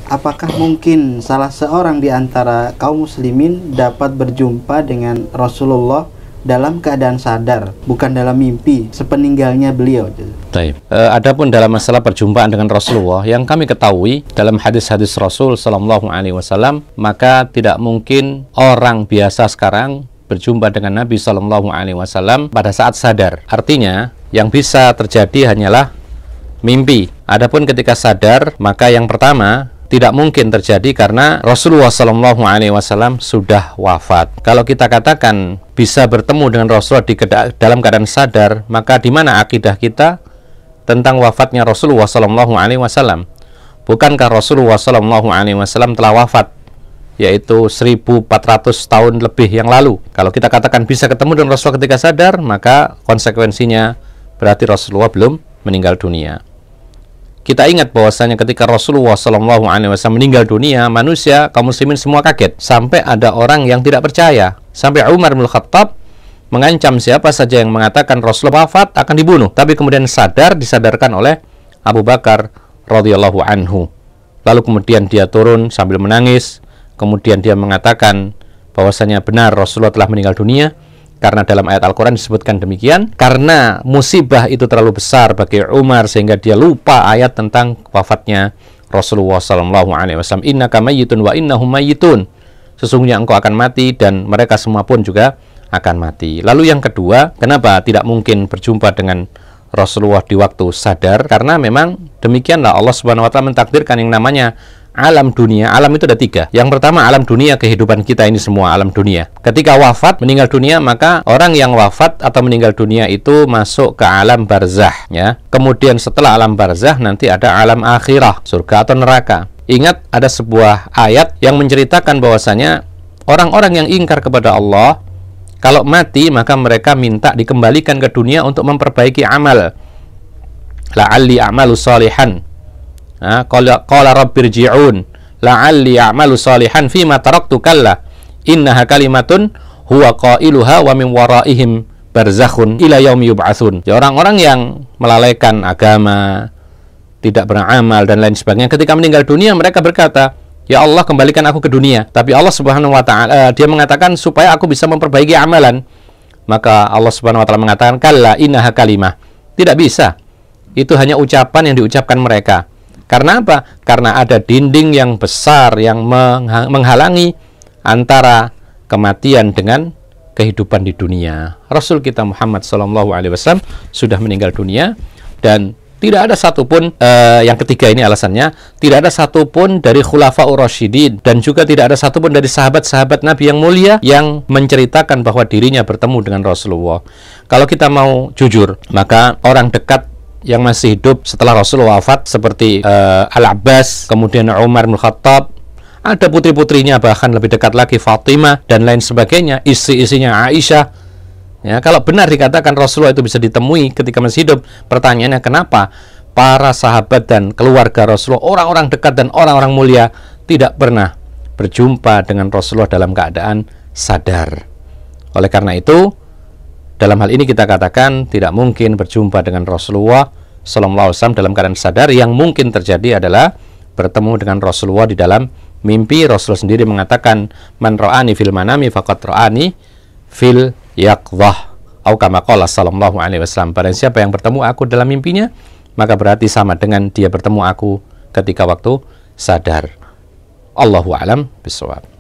apakah mungkin salah seorang di antara kaum muslimin dapat berjumpa dengan Rasulullah dalam keadaan sadar, bukan dalam mimpi, sepeninggalnya beliau? Adapun dalam masalah perjumpaan dengan Rasulullah, yang kami ketahui dalam hadis-hadis Rasul Sallallahu Alaihi Wasallam, maka tidak mungkin orang biasa sekarang berjumpa dengan Nabi Sallallahu Alaihi Wasallam pada saat sadar. Artinya, yang bisa terjadi hanyalah mimpi. Adapun ketika sadar, maka yang pertama tidak mungkin terjadi karena Rasulullah Sallallahu Alaihi Wasallam sudah wafat. Kalau kita katakan bisa bertemu dengan Rasulullah dalam keadaan sadar, maka di mana akidah kita tentang wafatnya Rasulullah Sallallahu Alaihi Wasallam? Bukankah Rasulullah Sallallahu Alaihi Wasallam telah wafat, yaitu 1400 tahun lebih yang lalu? Kalau kita katakan bisa ketemu dengan Rasulullah ketika sadar, maka konsekuensinya berarti Rasulullah belum meninggal dunia. Kita ingat bahwasanya ketika Rasulullah SAW meninggal dunia, manusia, kaum muslimin semua kaget. Sampai ada orang yang tidak percaya. Sampai Umar bin Khattab mengancam siapa saja yang mengatakan Rasulullah wafat akan dibunuh. Tapi kemudian disadarkan oleh Abu Bakar radhiyallahu anhu. Lalu kemudian dia turun sambil menangis. Kemudian dia mengatakan bahwasanya benar Rasulullah telah meninggal dunia. Karena dalam ayat Al-Quran disebutkan demikian, karena musibah itu terlalu besar bagi Umar sehingga dia lupa ayat tentang wafatnya Rasulullah SAW. Innaka mayyitun wa innahum mayyitun. Sesungguhnya engkau akan mati dan mereka semua pun juga akan mati. Lalu yang kedua, kenapa tidak mungkin berjumpa dengan Rasulullah di waktu sadar? Karena memang demikianlah Allah Subhanahu wa Ta'ala mentakdirkan yang namanya alam dunia. Alam itu ada 3. Yang pertama alam dunia, kehidupan kita ini semua alam dunia. Ketika wafat, meninggal dunia, maka orang yang wafat atau meninggal dunia itu masuk ke alam barzah, ya. Kemudian setelah alam barzah nanti ada alam akhirah, surga atau neraka. Ingat, ada sebuah ayat yang menceritakan bahwasanya orang-orang yang ingkar kepada Allah, kalau mati maka mereka minta dikembalikan ke dunia untuk memperbaiki amal. La'alli a'malu salihan. Qala rabbirji'un la'alli a'malu salihan fima taraktu kalla innaha kalimatun huwa qailuha wa min waraihim barzakhun ila yaumi yub'atsun. Ya, orang-orang yang melalaikan agama, tidak beramal dan lain sebagainya, ketika meninggal dunia mereka berkata, ya Allah, kembalikan aku ke dunia. Tapi Allah Subhanahu wa Ta'ala dia mengatakan supaya aku bisa memperbaiki amalan. Maka Allah Subhanahu wa Ta'ala mengatakan kalla innaha kalimah. Tidak bisa. Itu hanya ucapan yang diucapkan mereka. Karena apa? Karena ada dinding yang besar yang menghalangi antara kematian dengan kehidupan di dunia. Rasul kita Muhammad SAW sudah meninggal dunia, dan tidak ada satupun, yang ketiga ini alasannya, tidak ada satupun dari khulafaur rasyidin dan juga tidak ada satupun dari sahabat-sahabat Nabi yang mulia yang menceritakan bahwa dirinya bertemu dengan Rasulullah. Kalau kita mau jujur, maka orang dekat yang masih hidup setelah Rasulullah wafat seperti Al-Abbas, kemudian Umar bin Khattab, ada putri-putrinya bahkan lebih dekat lagi Fatimah dan lain sebagainya, istri-istrinya Aisyah. Ya, kalau benar dikatakan Rasulullah itu bisa ditemui ketika masih hidup, pertanyaannya kenapa para sahabat dan keluarga Rasulullah, orang-orang dekat dan orang-orang mulia tidak pernah berjumpa dengan Rasulullah dalam keadaan sadar? Oleh karena itu, dalam hal ini kita katakan tidak mungkin berjumpa dengan Rasulullah SAW dalam keadaan sadar. Yang mungkin terjadi adalah bertemu dengan Rasulullah di dalam mimpi. Rasulullah sendiri mengatakan, man ra'ani fil manami faqad ra'ani fil yaqdhah. Atau kama qala sallallahu alaihi wasallam, barang siapa yang bertemu aku dalam mimpinya, maka berarti sama dengan dia bertemu aku ketika waktu sadar. Allahu a'lam bishawab.